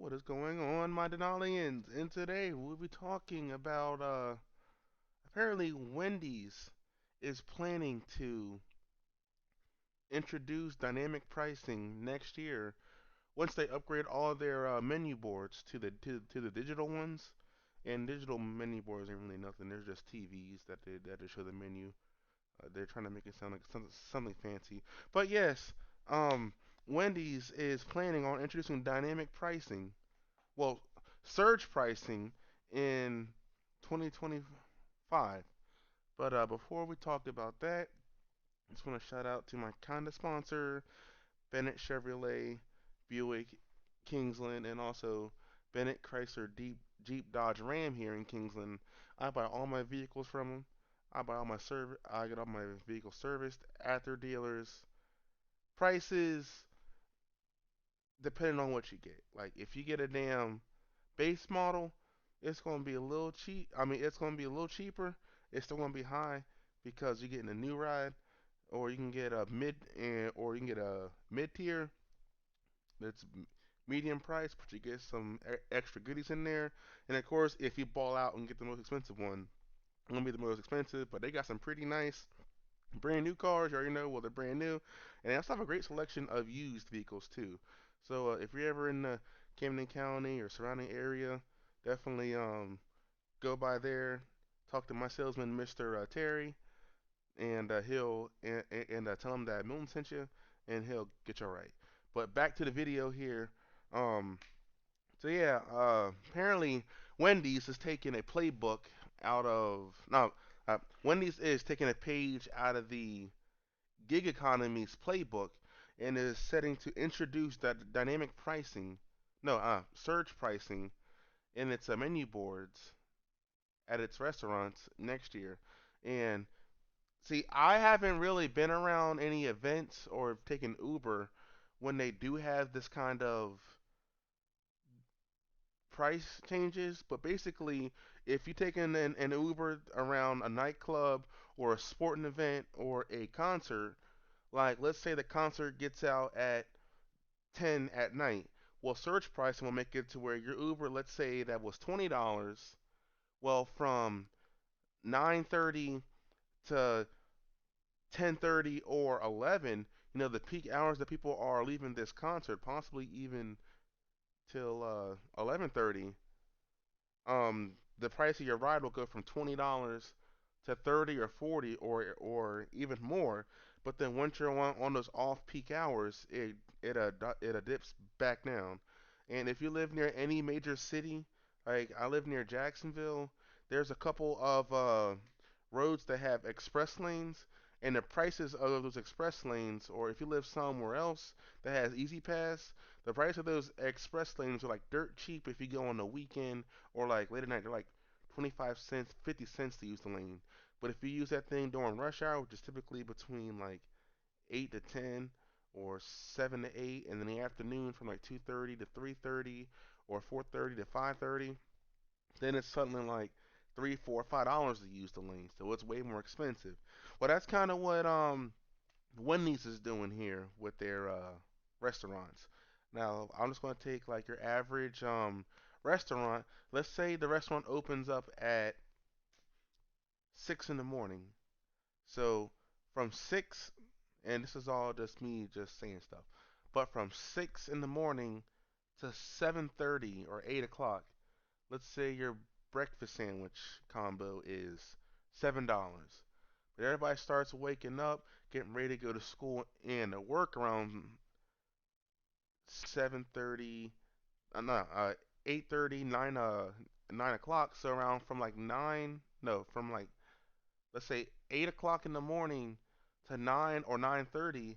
What is going on, my Denalians? And today we'll be talking about apparently Wendy's is planning to introduce dynamic pricing next year once they upgrade all of their menu boards to the digital ones. And digital menu boards ain't really nothing. They're just TVs that they show the menu. They're trying to make it sound like something fancy. But yes, um, Wendy's is planning on introducing dynamic pricing, well, surge pricing in 2025. But before we talk about that, I just want to shout out to my kind of sponsor, Bennett Chevrolet, Buick, Kingsland, and also Bennett Chrysler Jeep Dodge Ram here in Kingsland. I buy all my vehicles from them. I buy all my service. I get all my vehicles serviced at their dealers. Prices depending on what you get. Like if you get a damn base model, it's going to be a little cheap. I mean, it's going to be a little cheaper. It's still going to be high because you're getting a new ride, or you can get a or you can get a mid tier that's medium price, but you get some extra goodies in there. And of course, if you ball out and get the most expensive one, it's gonna be the most expensive. But they got some pretty nice brand new cars. You already know, well, they're brand new, and they also have a great selection of used vehicles too. So if you're ever in the Camden County or surrounding area, definitely go by there, talk to my salesman, Mr. Terry, and he'll tell him that Milton sent you, and he'll get you right. But back to the video here. Um, so yeah, apparently Wendy's is taking a playbook out of no, Wendy's is taking a page out of the gig economy's playbook and is setting to introduce that dynamic pricing, no, surge pricing in its menu boards at its restaurants next year. And see, I haven't really been around any events or taken Uber when they do have this kind of price changes. But basically, if you take an Uber around a nightclub or a sporting event or a concert, like let's say the concert gets out at 10 at night, well, surge pricing will make it to where your Uber, let's say that was $20, well, from 9:30 to 10:30 or 11, the peak hours that people are leaving this concert, possibly even till 11:30, the price of your ride will go from $20 to 30 or 40 or even more. But then once you're on those off-peak hours, it dips back down. And if you live near any major city, like I live near Jacksonville, there's a couple of roads that have express lanes, and the prices of those express lanes, or if you live somewhere else that has Easy Pass, the price of those express lanes are like dirt cheap if you go on the weekend or like late at night. They're like 25 cents, 50 cents to use the lane. But if you use that thing during rush hour, which is typically between like 8 to 10 or 7 to 8, and in the afternoon from like 2:30 to 3:30 or 4:30 to 5:30, then it's suddenly like three, four, $5 to use the lane. So it's way more expensive. Well, that's kind of what Wendy's is doing here with their restaurants. Now, I'm just going to take like your average restaurant. Let's say the restaurant opens up at 6 in the morning. So from 6, and this is all just me just saying stuff, but from 6 in the morning to 7:30 or 8 o'clock, let's say your breakfast sandwich combo is $7. But everybody starts waking up, getting ready to go to school and to work around 7:30, no, 8:30, 9 o'clock. So around from like 9, no, from like let's say 8 o'clock in the morning to 9 or 9:30.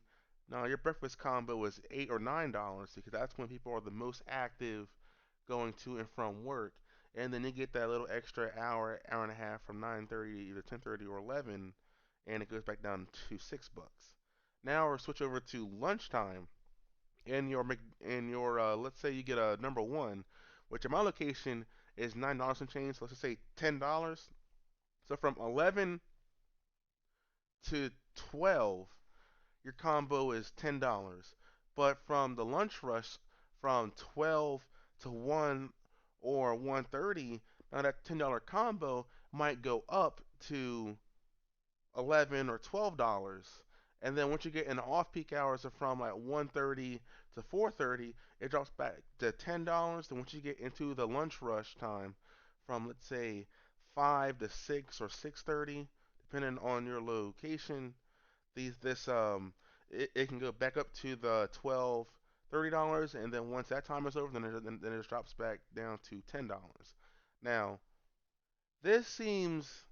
Now your breakfast combo is $8 or $9 because that's when people are the most active going to and from work. And then you get that little extra hour, hour and a half from 9:30 to 10:30 or 11, and it goes back down to $6. Now we'll switch over to lunchtime, and let's say you get a number one, which in my location is $9 and change. So let's just say $10. So from 11 to 12, your combo is $10. But from the lunch rush, from 12 to 1 or 1:30, now that $10 combo might go up to 11 or $12. And then once you get in the off-peak hours of from like 1:30 to 4:30, it drops back to $10. Then once you get into the lunch rush time, from let's say 5 to 6 or 6:30, depending on your location, it can go back up to the $12, $30, and then once that time is over, then it drops back down to $10. Now, this seems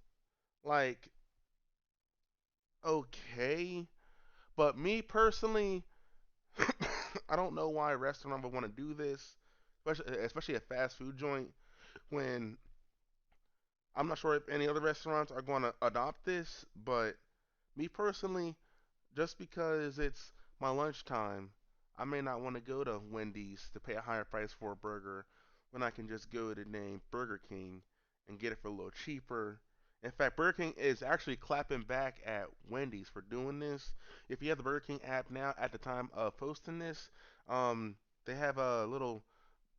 like okay, but me personally, I don't know why a restaurant would want to do this, especially a fast food joint. When I'm not sure if any other restaurants are going to adopt this, but me personally, just because it's my lunchtime, I may not want to go to Wendy's to pay a higher price for a burger when I can just go to name Burger King and get it for a little cheaper. In fact, Burger King is actually clapping back at Wendy's for doing this. If you have the Burger King app now, at the time of posting this, um, they have a little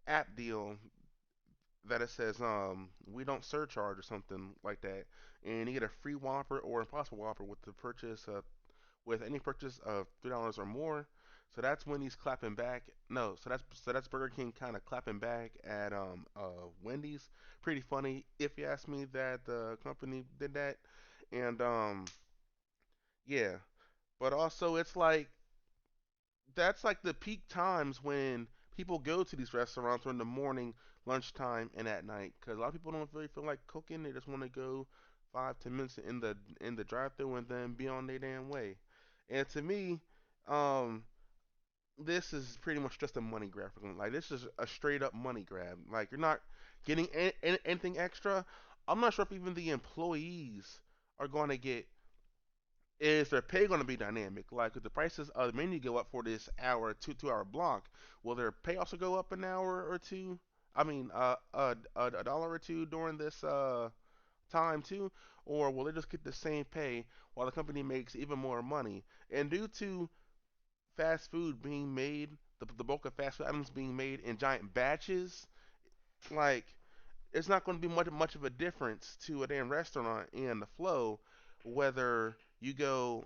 app deal that it says we don't surcharge or something like that, and you get a free Whopper or Impossible Whopper with any purchase of $3 or more. So that's when he's clapping back. No, so that's Burger King kind of clapping back at Wendy's. Pretty funny if you ask me that the company did that, and yeah. But also it's like that's like the peak times when people go to these restaurants or in the morning, lunchtime, and at night. Because a lot of people don't really feel like cooking; they just want to go 5, 10 minutes in the drive-through and then be on their damn way. And to me, um, this is pretty much just a money grab for them. Like this is a straight up money grab. Like you're not getting anything extra. I'm not sure if even the employees are going to get is their pay going to be dynamic? Like, if the prices of the menu go up for this hour, 2 hour block, will their pay also go up an hour or two? I mean, a dollar or two during this time too, or will they just get the same pay while the company makes even more money? And due to fast food being made, the bulk of fast food items being made in giant batches, like it's not going to be much of a difference to a damn restaurant and the flow whether you go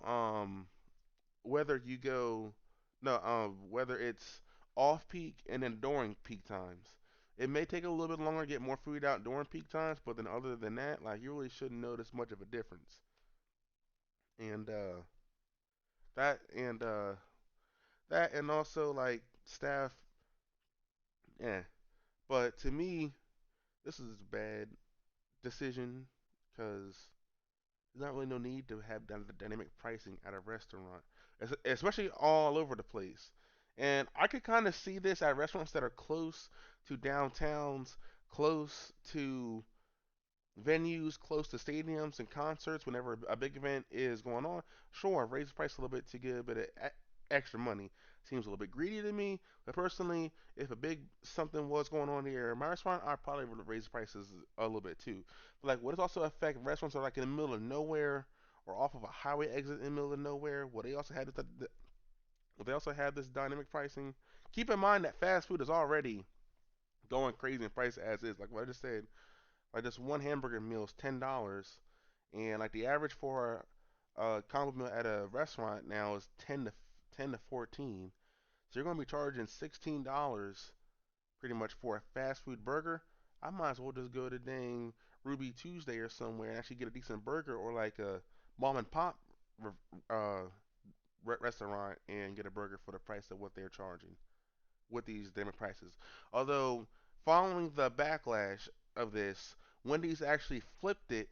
whether you go no whether it's off peak and then during peak times. It may take a little bit longer to get more food out during peak times, but then other than that, like you really shouldn't notice much of a difference. And that and that and also like staff, yeah. But to me, this is a bad decision because there's not really no need to have dynamic pricing at a restaurant, especially all over the place. And I could kind of see this at restaurants that are close to downtowns, close to venues, close to stadiums and concerts. Whenever a big event is going on, sure, raise the price a little bit to get a bit of extra money. Seems a little bit greedy to me, but personally, if a big something was going on here in my restaurant, I'd probably raise the prices a little bit too. But like, what does also affect restaurants that are like in the middle of nowhere or off of a highway exit in the middle of nowhere? Well, they also have this dynamic pricing. Keep in mind that fast food is already going crazy in price as is. Like what I just said, like this one hamburger meal is $10, and like the average for a combo meal at a restaurant now is 10 to 14. So you're gonna be charging $16 pretty much for a fast food burger. I might as well just go to dang Ruby Tuesday or somewhere and actually get a decent burger, or like a mom and pop uh, restaurant and get a burger for the price of what they're charging with these different prices. Although following the backlash of this, Wendy's actually flipped it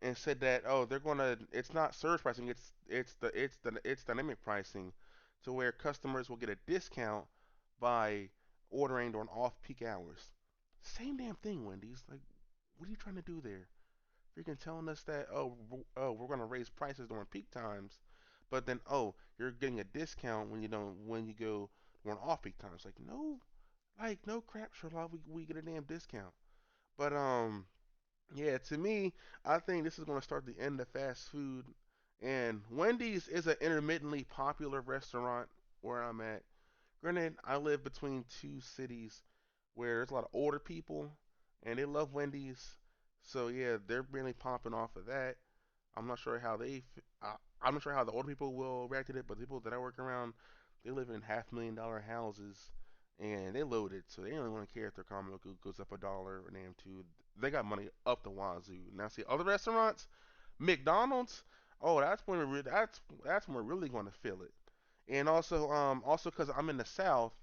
and said that they're gonna it's not surge pricing, it's dynamic pricing, to where customers will get a discount by ordering during off peak hours. Same damn thing, Wendy's. Like, what are you trying to do there? Freaking telling us that we're gonna raise prices during peak times, but then you're getting a discount when you go during off peak times. Like no crap, Sherlock. We get a damn discount. But yeah, to me, I think this is going to start the end of fast food. And Wendy's is an intermittently popular restaurant where I'm at. Granted, I live between two cities where there's a lot of older people and they love Wendy's. So yeah, they're really popping off of that. I'm not sure how I'm not sure how the older people will react to it, but the people that I work around, they live in $500,000 houses, and they loaded, so they don't want to care if their common goes up a dollar or damn two. They got money up the wazoo. Now see other restaurants, McDonald's. Oh, that's when we're really going to feel it. And also because I'm in the South,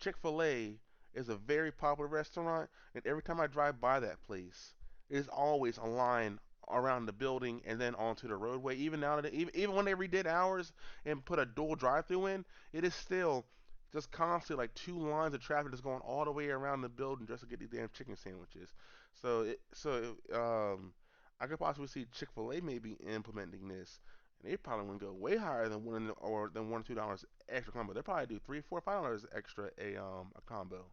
Chick-fil-A is a very popular restaurant, and every time I drive by that place, there's always a line around the building and then onto the roadway. Even now, even when they redid ours and put a dual drive-through in, it is still just constantly like two lines of traffic just going all the way around the building just to get these damn chicken sandwiches. I could possibly see Chick-fil-A maybe implementing this. And they probably wouldn't go way higher than one or $2 extra combo. They probably do three, four, $5 extra a combo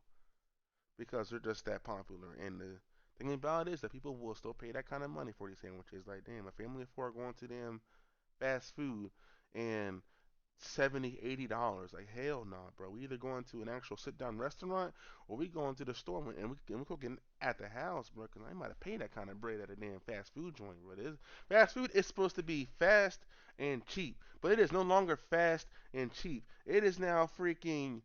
because they're just that popular. And the thing about it is that people will still pay that kind of money for these sandwiches. Like, damn, a family of four going to them fast food and 70, $80. Like, hell nah, bro. We either going to an actual sit down restaurant or we going to the store and we cooking at the house, bro. Cause I might have paid that kind of bread at a damn fast food joint, bro. Fast food is supposed to be fast and cheap, but it is no longer fast and cheap. It is now freaking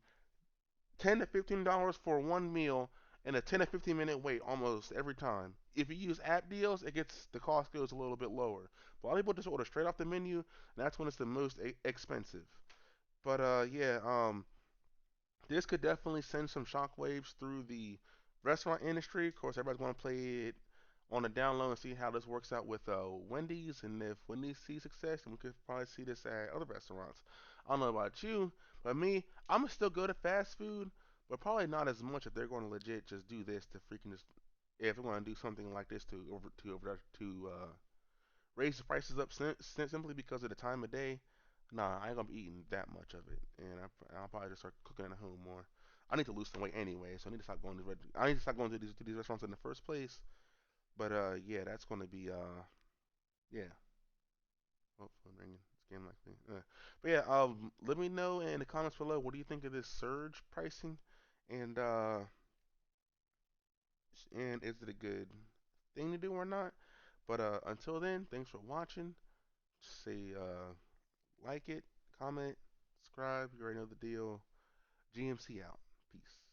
$10 to $15 for one meal and a 10 to 15 minute wait almost every time. If you use app deals, the cost goes a little bit lower. But a lot of people just order straight off the menu, and that's when it's the most expensive. But yeah, this could definitely send some shockwaves through the restaurant industry. Of course, everybody's going to play it on the down low and see how this works out with Wendy's, and if Wendy's sees success, then we could probably see this at other restaurants. I don't know about you, but me, I'm gonna still go to fast food, but probably not as much if they're going to legit just do this to freaking just if they're going to do something like this to raise the prices up simply because of the time of day. Nah, I ain't gonna be eating that much of it, and I'll probably just start cooking at home more. I need to lose some weight anyway, so I need to stop going to these restaurants in the first place. But yeah, that's gonna be yeah. Oh, phone ringing. Scam like me. But yeah, let me know in the comments below. What do you think of this surge pricing, and uh, and is it a good thing to do or not? But until then, thanks for watching. Say like it, comment, subscribe. You already know the deal. GMC out. Peace.